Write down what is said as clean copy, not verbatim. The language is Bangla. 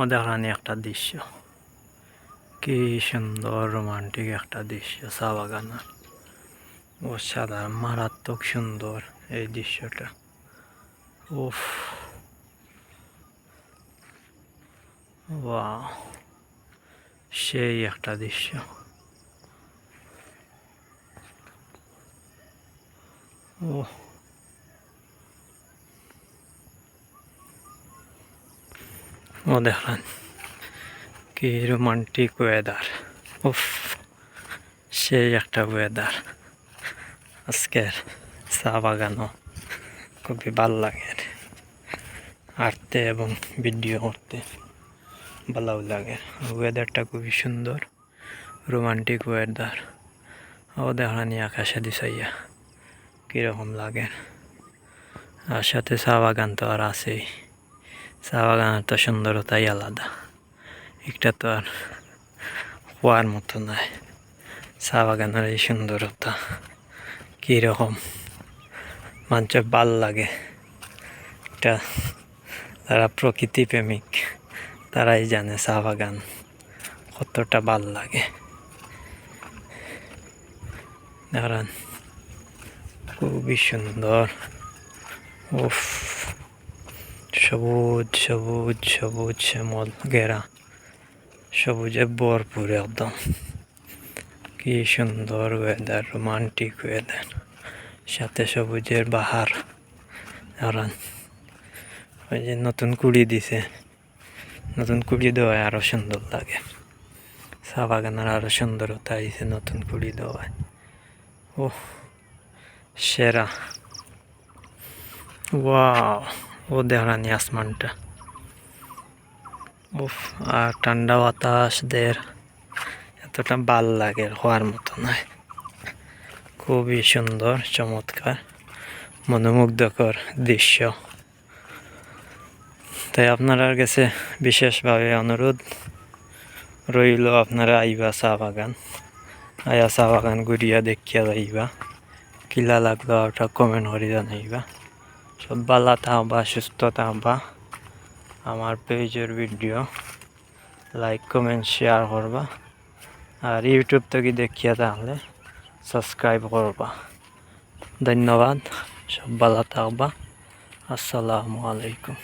অদেখানি একটা দৃশ্য, কি সুন্দর রোমান্টিক একটা দৃশ্য। চা বাগানের অসাধারণ মারাত্মক সুন্দর এই দৃশ্যটা। উফ, ওয়াও, সেই একটা দৃশ্য। ও দেখেন কি রোমান্টিক ওয়েদার। উফ, সেই একটা ওয়েদার। আজকের চা বাগানও খুবই ভালো লাগে হাঁটতে এবং ভিডিও করতে, ভালো লাগে। ওয়েদারটা খুবই সুন্দর, রোমান্টিক ওয়েদার। ও দেখানি আকাশে দিছাইয়া কীরকম লাগে। আর সাথে চা বাগান তো আর আছেই। চা বাগানের তো সুন্দরতাই আলাদা, একটা তো আর হওয়ার মতো নয়। চা বাগানের এই সুন্দরতা কীরকম মানুষের ভাল লাগে। এটা যারা প্রকৃতি প্রেমিক তারাই জানে চা বাগান কতটা ভাল লাগে। দাঁড়ান, খুবই সুন্দর। উফ, সবুজ সবুজ সবুজ শ্যামল ঘেরা, সবুজে ভরপুর একদম। কি সুন্দর ওয়েদার, রোমান্টিক ওয়েদার, সাথে সবুজের বাহার। দাঁড়ান, ওই যে নতুন কুড়ি দিছে, নতুন কুড়ি দেওয়ায় আরো সুন্দর লাগে। চা বাগানের আরো সুন্দরতা আইছে নতুন কুড়ি দেওয়ায়। ও সেরা। ওয়াও, ও দেখানি আসমানটা। উফ, আর ঠান্ডা বাতাস দের এতটা ভাল লাগে হওয়ার মতো নয়। খুবই সুন্দর, চমৎকার, মনোমুগ্ধকর দৃশ্য। তাই আপনার কাছে বিশেষভাবে অনুরোধ রইল, আপনারা আইবা চা বাগান, আয়া চা বাগান ঘুরিয়া দেখিয়া যাইবা। কিলা লাগলো ওটা কমেন্ট করে জানাইবা। সব ভালো থাকবা, সুস্থ থাকবা। আমার পেজের ভিডিও লাইক কমেন্ট শেয়ার করবা, আর ইউটিউব থেকে দেখিয়া তাহলে সাবস্ক্রাইব করবা। ধন্যবাদ, সব ভালো থাকবা। আসসালামু আলাইকুম।